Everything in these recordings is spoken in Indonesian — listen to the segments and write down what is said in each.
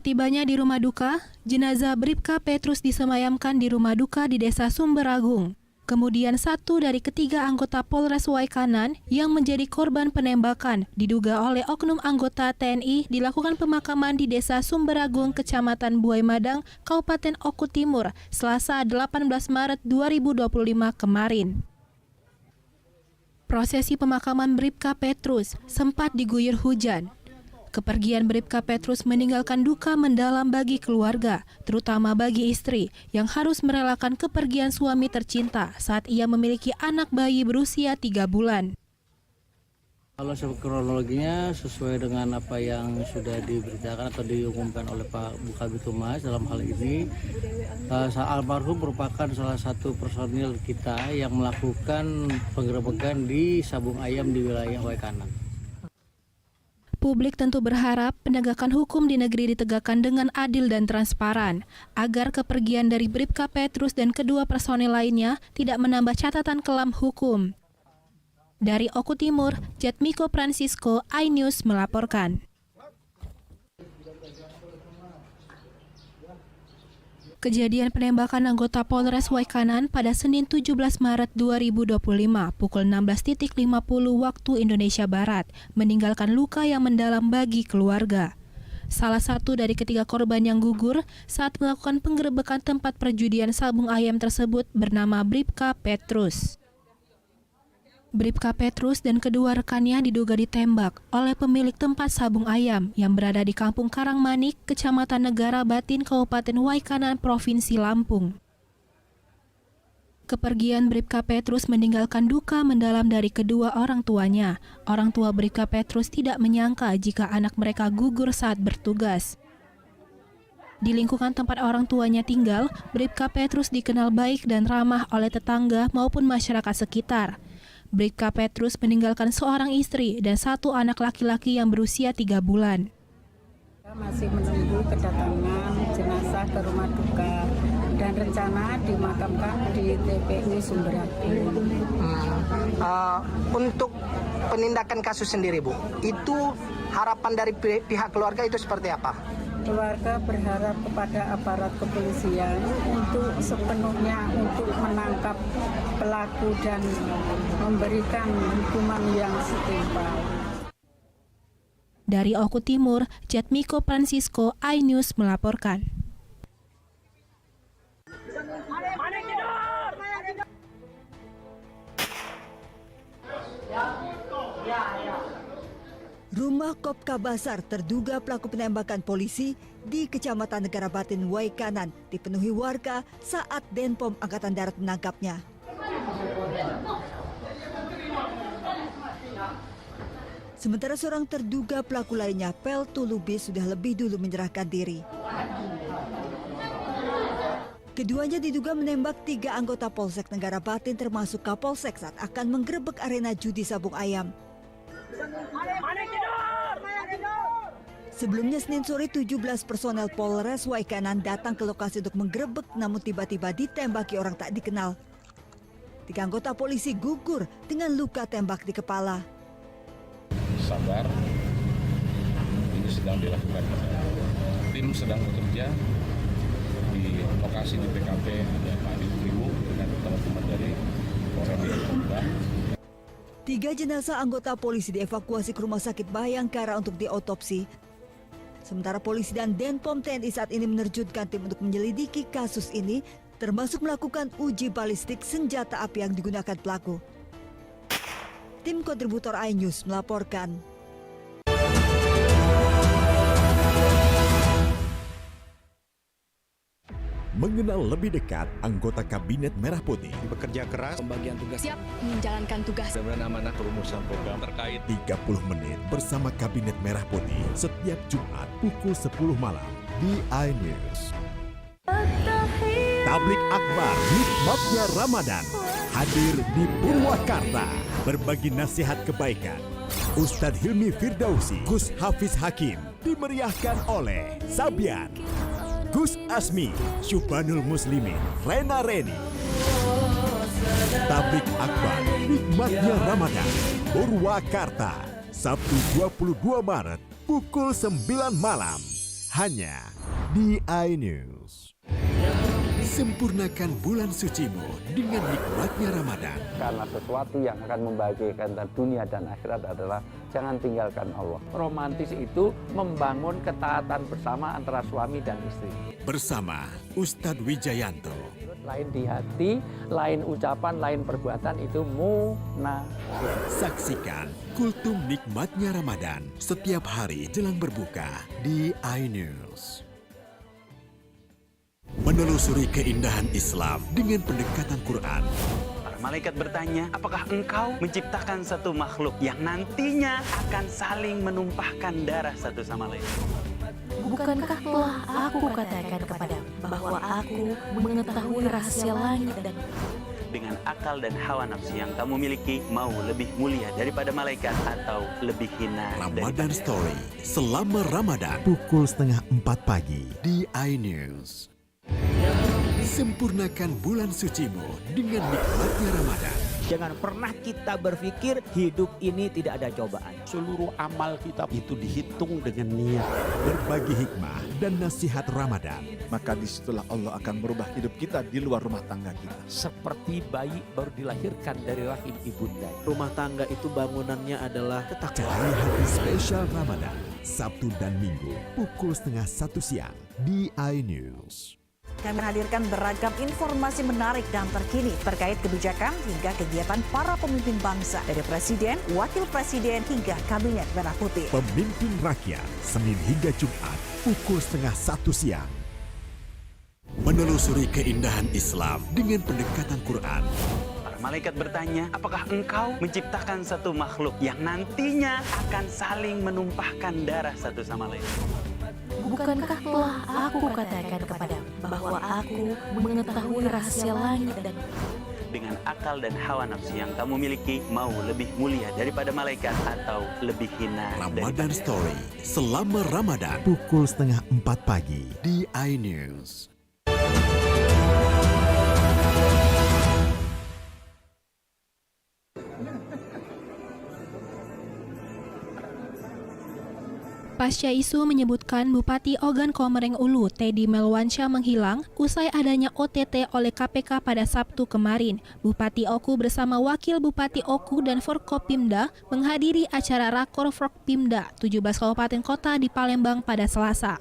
Setibanya di rumah duka, jenazah Bribka Petrus disemayamkan di rumah duka di Desa Sumberagung. Kemudian satu dari ketiga anggota Polres Waikanan yang menjadi korban penembakan diduga oleh oknum anggota TNI dilakukan pemakaman di Desa Sumberagung, Kecamatan Buai Madang, Kabupaten Oku Timur, Selasa 18 Maret 2025 kemarin. Prosesi pemakaman Bribka Petrus sempat diguyur hujan. Kepergian Bribka Petrus meninggalkan duka mendalam bagi keluarga, terutama bagi istri yang harus merelakan kepergian suami tercinta saat ia memiliki anak bayi berusia 3 bulan. Kalau kronologinya sesuai dengan apa yang sudah diberitakan atau diumumkan oleh Pak Kabid Humas dalam hal ini, almarhum merupakan salah satu personil kita yang melakukan penggerebekan di sabung ayam di wilayah Waikanan. Publik tentu berharap penegakan hukum di negeri ditegakkan dengan adil dan transparan, agar kepergian dari Bribka Petrus dan kedua personel lainnya tidak menambah catatan kelam hukum. Dari Oku Timur, Jatmiko Francisco, iNews melaporkan. Kejadian penembakan anggota Polres Waikanan pada Senin 17 Maret 2025 pukul 16.50 waktu Indonesia Barat meninggalkan luka yang mendalam bagi keluarga. Salah satu dari ketiga korban yang gugur saat melakukan penggerebekan tempat perjudian sabung ayam tersebut bernama Bribka Petrus. Bribka Petrus dan kedua rekannya diduga ditembak oleh pemilik tempat sabung ayam yang berada di Kampung Karangmanik, Kecamatan Negara Batin, Kabupaten Waikanan, Provinsi Lampung. Kepergian Bribka Petrus meninggalkan duka mendalam dari kedua orang tuanya. Orang tua Bribka Petrus tidak menyangka jika anak mereka gugur saat bertugas. Di lingkungan tempat orang tuanya tinggal, Bribka Petrus dikenal baik dan ramah oleh tetangga maupun masyarakat sekitar. Bribka Petrus meninggalkan seorang istri dan satu anak laki-laki yang berusia 3 bulan. Masih menunggu kedatangan jenazah ke rumah duka dan rencana dimakamkan di TPU Sumberagung. Untuk penindakan kasus sendiri, Bu, itu harapan dari pihak keluarga itu seperti apa? Keluarga berharap kepada aparat kepolisian untuk sepenuhnya untuk menangkap pelaku dan memberikan hukuman yang setimpal. Dari Oku Timur, Jatmiko Francisco, iNews melaporkan. Rumah Kopka Basar terduga pelaku penembakan polisi di Kecamatan Negara Batin, Waikanan dipenuhi warga saat Denpom Angkatan Darat menangkapnya. Sementara seorang terduga pelaku lainnya, Peltu Lubis, sudah lebih dulu menyerahkan diri. Keduanya diduga menembak 3 anggota Polsek Negara Batin termasuk Kapolsek saat akan menggerebek arena judi sabung ayam. Sebelumnya Senin sore 17 personel Polres Waikanan datang ke lokasi untuk menggerebek, namun tiba-tiba ditembaki orang tak dikenal. 3 anggota polisi gugur dengan luka tembak di kepala. Sabar, ini sedang dilakukan. Tim sedang bekerja di lokasi di TKP ada Pak Ditribu dengan teman-teman dari Polres Waikanan. 3 jenazah anggota polisi dievakuasi ke Rumah Sakit Bayangkara untuk diotopsi. Sementara polisi dan Denpom TNI saat ini menerjunkan tim untuk menyelidiki kasus ini, termasuk melakukan uji balistik senjata api yang digunakan pelaku. Tim kontributor iNews melaporkan. Mengenal lebih dekat anggota Kabinet Merah Putih. Bekerja keras, pembagian tugas, siap menjalankan tugas. Beramanah perumusan program terkait 30 menit bersama Kabinet Merah Putih setiap Jumat pukul 10 malam di iNews. Tablik Akbar Nikmatnya Ramadan hadir di Purwakarta berbagi nasihat kebaikan. Ustadz Hilmi Firdausi, Gus Hafiz Hakim dimeriahkan oleh Sabian, Gus Asmi, Syubanul Muslimin, Rena Reni. Tablik Akbar Nikmatnya Ramadan Purwakarta Sabtu 22 Maret pukul 9 malam hanya di iNews. Sempurnakan bulan sucimu dengan nikmatnya Ramadan. Karena sesuatu yang akan membahagiakan dunia dan akhirat adalah jangan tinggalkan Allah. Romantis itu membangun ketaatan bersama antara suami dan istri. Bersama Ustadz Wijayanto. Lain di hati, lain ucapan, lain perbuatan itu munafik. Saksikan kultum nikmatnya Ramadan setiap hari jelang berbuka di iNews. Menelusuri keindahan Islam dengan pendekatan Quran. Para malaikat bertanya, apakah engkau menciptakan satu makhluk yang nantinya akan saling menumpahkan darah satu sama lain? Bukankah telah aku katakan kepadamu bahwa aku mengetahui rahasia langit dan dengan akal dan hawa nafsu yang kamu miliki, mau lebih mulia daripada malaikat atau lebih hina Ramadan daripada... Story selama Ramadan pukul 3:30 pagi di iNews. Sempurnakan bulan sucimu dengan nikmatnya Ramadan. Jangan pernah kita berpikir hidup ini tidak ada cobaan. Seluruh amal kita itu dihitung dengan niat. Berbagi hikmah dan nasihat Ramadan. Maka disitulah Allah akan merubah hidup kita di luar rumah tangga kita. Seperti bayi baru dilahirkan dari rahim ibunda. Rumah tangga itu bangunannya adalah ketakwaan. Cari hati spesial Ramadan, Sabtu dan Minggu, pukul 12:30 siang di iNews. Kami menghadirkan beragam informasi menarik dan terkini terkait kebijakan hingga kegiatan para pemimpin bangsa dari Presiden, Wakil Presiden hingga Kabinet Merah Putih. Pemimpin Rakyat, Senin hingga Jumat, pukul 12:30 siang. Menelusuri keindahan Islam dengan pendekatan Quran. Para malaikat bertanya, apakah engkau menciptakan satu makhluk yang nantinya akan saling menumpahkan darah satu sama lain? bukankah telah aku katakan kepadamu bahwa aku mengetahui rahasia langit dan dengan akal dan hawa nafsu yang kamu miliki, mau lebih mulia daripada malaikat atau lebih hina Ramadan daripada... Story selama Ramadan pukul 3:30 pagi di iNews. Pasca isu menyebutkan Bupati Ogan Komering Ulu, Teddy Melwansyah menghilang usai adanya OTT oleh KPK pada Sabtu kemarin. Bupati Oku bersama Wakil Bupati Oku dan Forkopimda menghadiri acara Rakor Forkopimda 17 kabupaten kota di Palembang pada Selasa.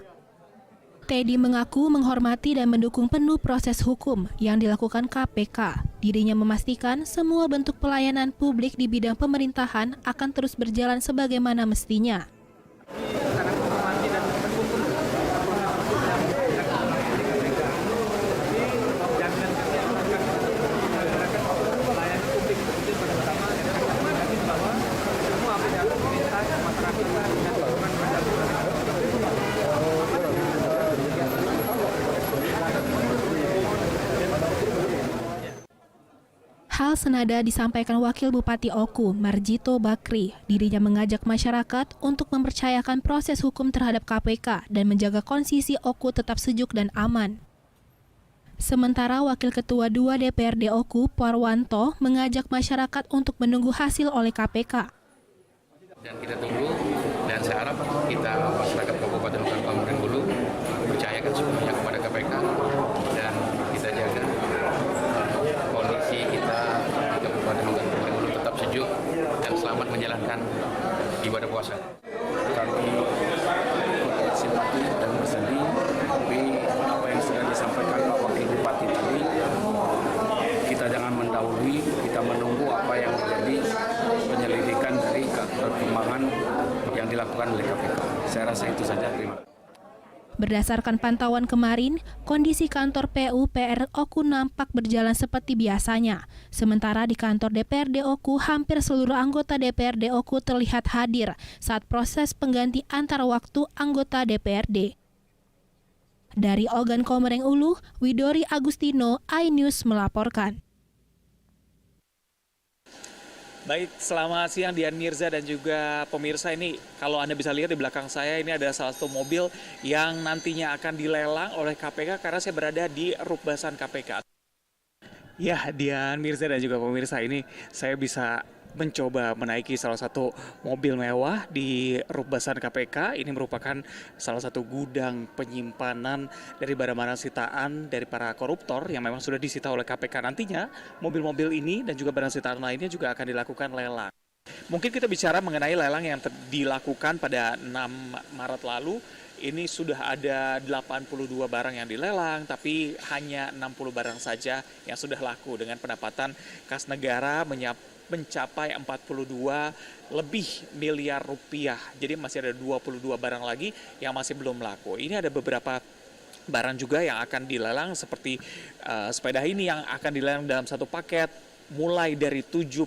Teddy mengaku menghormati dan mendukung penuh proses hukum yang dilakukan KPK. Dirinya memastikan semua bentuk pelayanan publik di bidang pemerintahan akan terus berjalan sebagaimana mestinya. Hal senada disampaikan Wakil Bupati Oku, Marjito Bakri. Dirinya mengajak masyarakat untuk mempercayakan proses hukum terhadap KPK dan menjaga konsisi Oku tetap sejuk dan aman. Sementara Wakil Ketua 2 DPRD Oku, Parwanto, mengajak masyarakat untuk menunggu hasil oleh KPK. Dan kita tunggu, dan saya harap kita masyarakat Kabupaten Ogan Komering Ulu percayakan sepenuhnya kepada KPK dan kita jaga kondisi kita Kabupaten Ogan Komering Ulu tetap sejuk dan selamat menjalankan ibadah puasa. Kami simpati dan bersedih, tapi apa yang sudah disampaikan Pak Wakil Bupati tadi, kita jangan mendahului, kita menunggu apa yang menjadi penyelidikan dari perkembangan yang dilakukan oleh KPK. Saya rasa itu saja. Terima kasih. Berdasarkan pantauan kemarin, kondisi kantor PUPR Oku nampak berjalan seperti biasanya. Sementara di kantor DPRD Oku, hampir seluruh anggota DPRD Oku terlihat hadir saat proses pengganti antar waktu anggota DPRD. Dari Ogan Komering Ulu, Widori Agustino, iNews melaporkan. Baik, selamat siang Dian Mirza dan juga pemirsa. Ini kalau Anda bisa lihat di belakang saya, ini ada salah satu mobil yang nantinya akan dilelang oleh KPK karena saya berada di Rukbasan KPK. Ya, Dian Mirza dan juga pemirsa, ini saya bisa mencoba menaiki salah satu mobil mewah di Rubasan KPK. Ini merupakan salah satu gudang penyimpanan dari barang-barang sitaan dari para koruptor yang memang sudah disita oleh KPK. Nantinya mobil-mobil ini dan juga barang sitaan lainnya juga akan dilakukan lelang. Mungkin kita bicara mengenai lelang yang dilakukan pada 6 Maret lalu. Ini sudah ada 82 barang yang dilelang, tapi hanya 60 barang saja yang sudah laku dengan pendapatan kas negara mencapai 42 lebih miliar rupiah. Jadi masih ada 22 barang lagi yang masih belum laku. Ini ada beberapa barang juga yang akan dilelang seperti sepeda ini yang akan dilelang dalam satu paket mulai dari 75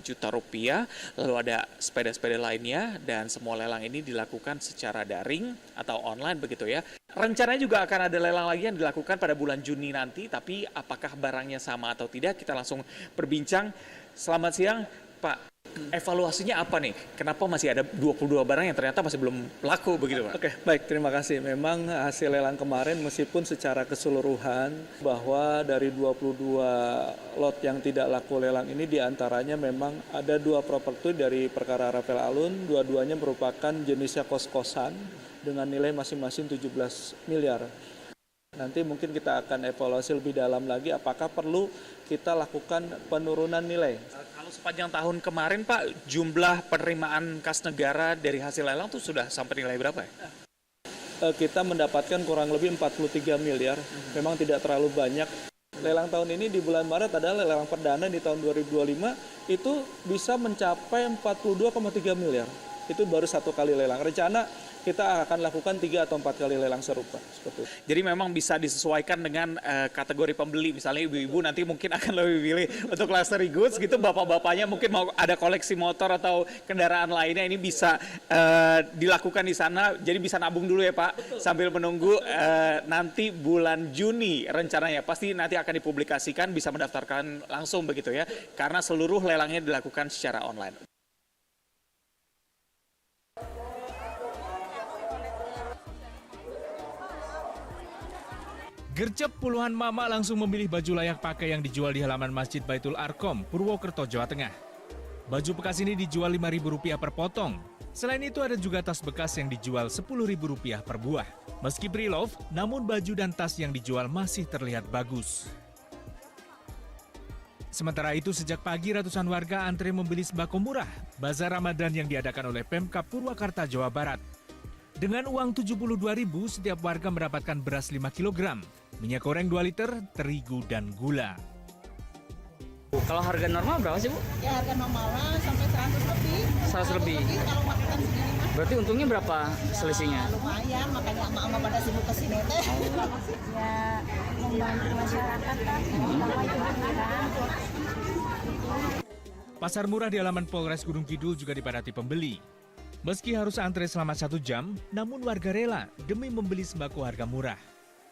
juta rupiah, lalu ada sepeda-sepeda lainnya, dan semua lelang ini dilakukan secara daring atau online begitu ya. Rencananya juga akan ada lelang lagi yang dilakukan pada bulan Juni nanti, tapi apakah barangnya sama atau tidak, kita langsung berbincang. Selamat siang Pak, evaluasinya apa nih? Kenapa masih ada 22 barang yang ternyata masih belum laku begitu Pak? Oke, baik, terima kasih. Memang hasil lelang kemarin meskipun secara keseluruhan bahwa dari 22 lot yang tidak laku lelang ini diantaranya memang ada 2 properti dari perkara Rafael Alun, dua-duanya merupakan jenisnya kos-kosan dengan nilai masing-masing 17 miliar. Nanti mungkin kita akan evaluasi lebih dalam lagi apakah perlu kita lakukan penurunan nilai. Kalau sepanjang tahun kemarin Pak, jumlah penerimaan kas negara dari hasil lelang itu sudah sampai nilai berapa ya? Kita mendapatkan kurang lebih 43 miliar, memang tidak terlalu banyak. Lelang tahun ini di bulan Maret adalah lelang perdana di tahun 2025, itu bisa mencapai 42,3 miliar. Itu baru 1 kali lelang. Rencana kita akan lakukan 3 atau 4 kali lelang serupa. Seperti itu. Jadi memang bisa disesuaikan dengan kategori pembeli. Misalnya ibu-ibu nanti mungkin akan lebih pilih untuk luxury goods gitu. Bapak-bapaknya mungkin mau ada koleksi motor atau kendaraan lainnya, ini bisa dilakukan di sana. Jadi bisa nabung dulu ya Pak. Sambil menunggu nanti bulan Juni rencananya. Pasti nanti akan dipublikasikan, bisa mendaftarkan langsung begitu ya. Karena seluruh lelangnya dilakukan secara online. Gercep puluhan mama langsung memilih baju layak pakai yang dijual di halaman Masjid Baitul Arqam, Purwokerto, Jawa Tengah. Baju bekas ini dijual Rp5.000 per potong. Selain itu ada juga tas bekas yang dijual Rp10.000 per buah. Meski pre-love, namun baju dan tas yang dijual masih terlihat bagus. Sementara itu sejak pagi ratusan warga antre membeli sembako murah, bazar Ramadan yang diadakan oleh Pemkab Purwakarta, Jawa Barat. Dengan uang Rp72.000, setiap warga mendapatkan beras 5 kg, minyak goreng 2 liter, terigu, dan gula. Kalau harga normal berapa sih Bu? Ya harga normalnya sampai 100 lebih. 100 lebih. Kalau makan segini mah. Berarti untungnya berapa selisihnya? Lumayan, makanya emak-emak pada sibuk kesini teh. Ya membantu masyarakat kan. Pasar murah di halaman Polres Gunung Kidul juga dipadati pembeli. Meski harus antre selama 1 jam, namun warga rela demi membeli sembako harga murah.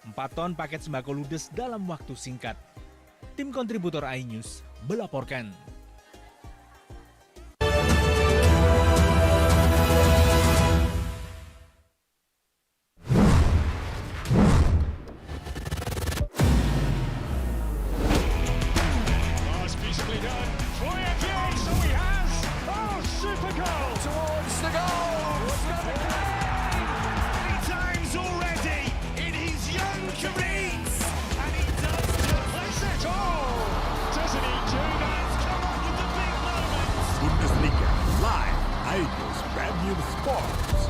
4 ton paket sembako ludes dalam waktu singkat. Tim kontributor iNews melaporkan. Bundesliga live iNews Premium Sports.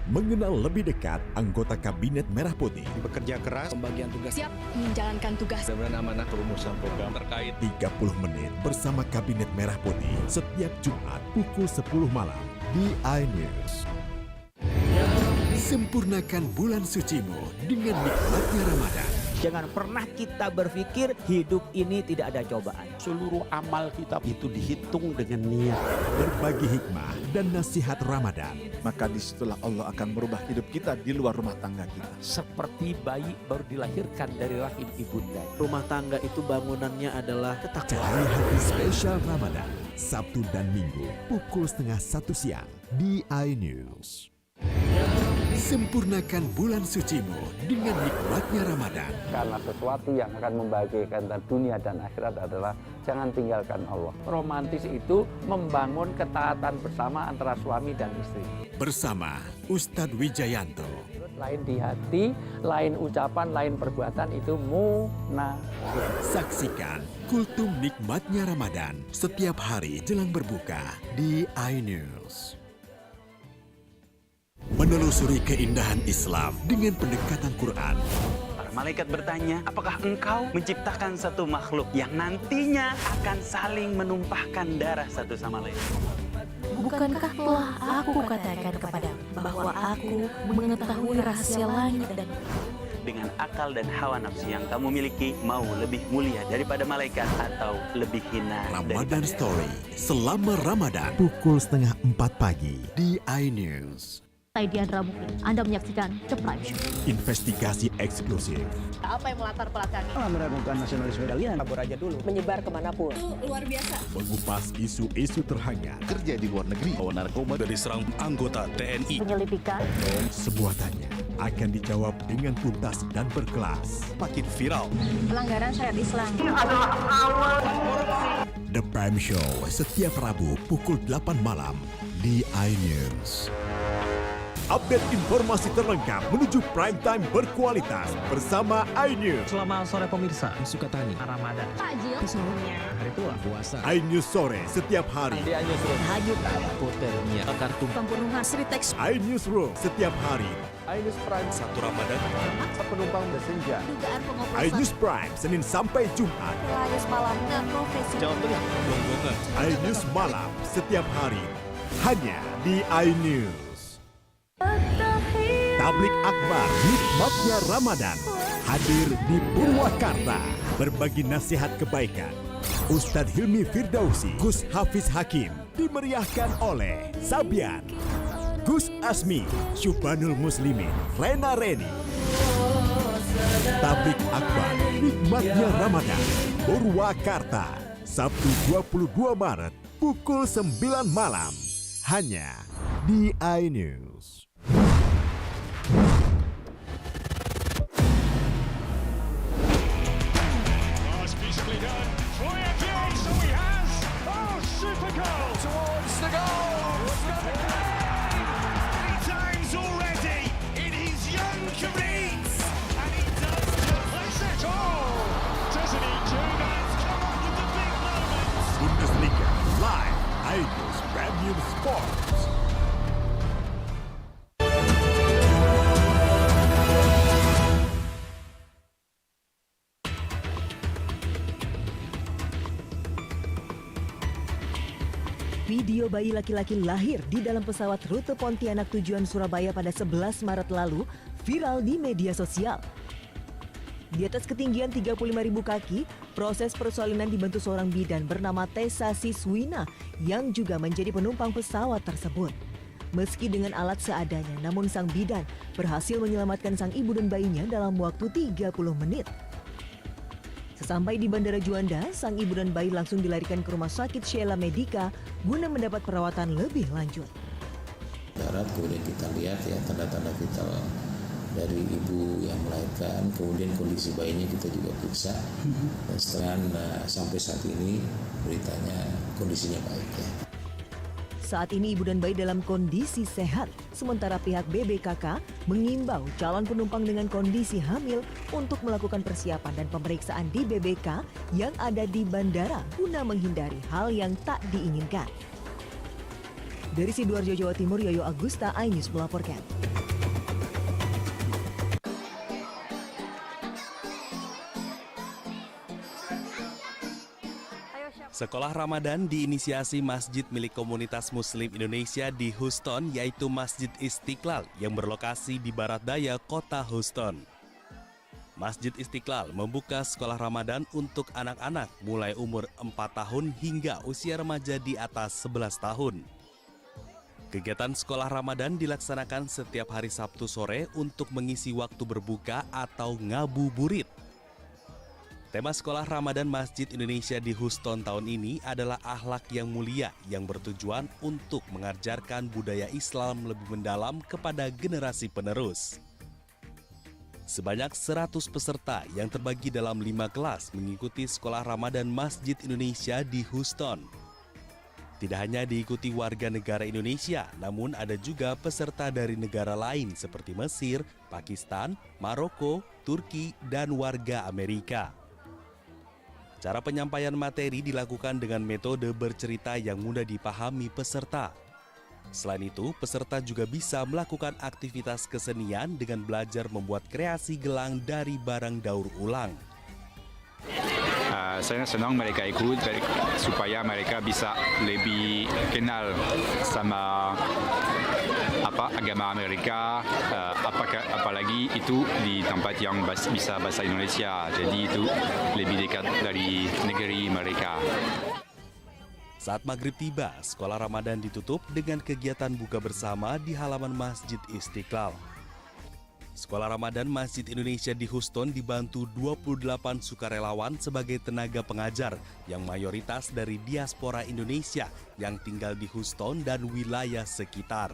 Mengenal lebih dekat anggota Kabinet Merah Putih. Bekerja keras, pembagian tugas. Siap menjalankan tugas. Amanah perumusan program terkait. 30 menit bersama Kabinet Merah Putih setiap Jumat pukul 10 malam di iNews. Sempurnakan bulan sucimu dengan nikmatnya Ramadan. Jangan pernah kita berpikir hidup ini tidak ada cobaan. Seluruh amal kita itu dihitung dengan niat. Berbagi hikmah dan nasihat Ramadan. Maka disitulah Allah akan merubah hidup kita di luar rumah tangga kita. Seperti bayi baru dilahirkan dari rahim ibunda. Rumah tangga itu bangunannya adalah ketakwaan. Cari hati spesial Ramadan, Sabtu dan Minggu pukul 12:30 siang di iNews. Sempurnakan bulan sucimu dengan nikmatnya Ramadan. Karena sesuatu yang akan membahagiakan dunia dan akhirat adalah jangan tinggalkan Allah. Romantis itu membangun ketaatan bersama antara suami dan istri. Bersama Ustadz Wijayanto. Lain di hati, lain ucapan, lain perbuatan itu munafik. Saksikan Kultum Nikmatnya Ramadan setiap hari jelang berbuka di iNews. Menelusuri keindahan Islam dengan pendekatan Quran. Para malaikat bertanya, apakah engkau menciptakan satu makhluk yang nantinya akan saling menumpahkan darah satu sama lain? Bukankah telah aku katakan kepadamu bahwa aku mengetahui rahasia langit dan Dengan akal dan hawa nafsu yang kamu miliki, mau lebih mulia daripada malaikat atau lebih hina Ramadan Story selama Ramadan pukul 3:30 pagi di iNews. Saya Diandra Mukti. Anda menyaksikan The Prime Show. Investigasi eksklusif. Apa yang melatar belakangnya? Meragukan nasionalisme kalian. Kabur aja dulu. Menyebar kemanapun. Itu luar biasa. Mengupas isu-isu terhangat. Kerja di luar negeri. Bawa narkoba dari serang anggota TNI. Penyelidikan. Semua tanya akan dijawab dengan tuntas dan berkelas. Makin viral. Pelanggaran syariat Islam. The Prime Show setiap Rabu pukul 8 malam di iNews. Update informasi terlengkap menuju prime time berkualitas bersama iNews. Selamat sore pemirsa, Sukatani, Ramadan. Takjil. Sesungguhnya hari tua, puasa. iNews sore setiap hari. Di iNews Room. Tahajud. Hotelnya, kartu. Pembunuhan Sri Teks. iNews Room setiap hari. iNews Prime 1 Ramadan. penumpang bersenja. Dugaan pengoplosan. iNews Prime Senin sampai Jumat. Pelayus malam dan profesi. Jawa Tengah, Gonggongan. iNews malam setiap hari hanya di iNews. Tablik Akbar Nikmatnya Ramadan hadir di Purwakarta berbagi nasihat kebaikan. Ustadz Hilmi Firdausi, Gus Hafiz Hakim dimeriahkan oleh Sabian, Gus Asmi, Syubanul Muslimin, Rena Reni. Tablik Akbar Nikmatnya Ramadan Purwakarta Sabtu 22 Maret pukul 9 malam hanya di iNews. Bundesliga live iNews Premium Sports. Video bayi laki-laki lahir di dalam pesawat rute Pontianak tujuan Surabaya pada 11 Maret lalu viral di media sosial. Di atas ketinggian 35.000 kaki, proses persalinan dibantu seorang bidan bernama Tessa Siswina yang juga menjadi penumpang pesawat tersebut. Meski dengan alat seadanya, namun sang bidan berhasil menyelamatkan sang ibu dan bayinya dalam waktu 30 menit. Sesampai di Bandara Juanda, sang ibu dan bayi langsung dilarikan ke Rumah Sakit Sheila Medica guna mendapat perawatan lebih lanjut. Darat, kemudian kita lihat ya tanda-tanda vital dari ibu yang melahirkan, kemudian kondisi bayinya kita juga periksa. Dan setelah sampai saat ini beritanya kondisinya baik ya. Saat ini ibu dan bayi dalam kondisi sehat, sementara pihak BBKK mengimbau calon penumpang dengan kondisi hamil untuk melakukan persiapan dan pemeriksaan di BBK yang ada di bandara guna menghindari hal yang tak diinginkan. Dari Sidoarjo, Jawa Timur, Yoyo Agusta, iNews melaporkan. Sekolah Ramadan diinisiasi masjid milik komunitas Muslim Indonesia di Houston, yaitu Masjid Istiqlal yang berlokasi di barat daya kota Houston. Masjid Istiqlal membuka sekolah Ramadan untuk anak-anak mulai umur 4 tahun hingga usia remaja di atas 11 tahun. Kegiatan sekolah Ramadan dilaksanakan setiap hari Sabtu sore untuk mengisi waktu berbuka atau ngabuburit. Tema Sekolah Ramadan Masjid Indonesia di Houston tahun ini adalah akhlak yang mulia yang bertujuan untuk mengajarkan budaya Islam lebih mendalam kepada generasi penerus. Sebanyak 100 peserta yang terbagi dalam 5 kelas mengikuti Sekolah Ramadan Masjid Indonesia di Houston. Tidak hanya diikuti warga negara Indonesia, namun ada juga peserta dari negara lain seperti Mesir, Pakistan, Maroko, Turki, dan warga Amerika. Cara penyampaian materi dilakukan dengan metode bercerita yang mudah dipahami peserta. Selain itu, peserta juga bisa melakukan aktivitas kesenian dengan belajar membuat kreasi gelang dari barang daur ulang. Saya senang mereka ikut supaya mereka bisa lebih kenal sama agama Amerika, apalagi itu di tempat yang bisa bahasa Indonesia, jadi itu lebih dekat dari negeri mereka. Saat maghrib tiba, Sekolah Ramadan ditutup dengan kegiatan buka bersama di halaman Masjid Istiqlal. Sekolah Ramadan Masjid Indonesia di Houston dibantu 28 sukarelawan sebagai tenaga pengajar yang mayoritas dari diaspora Indonesia yang tinggal di Houston dan wilayah sekitar.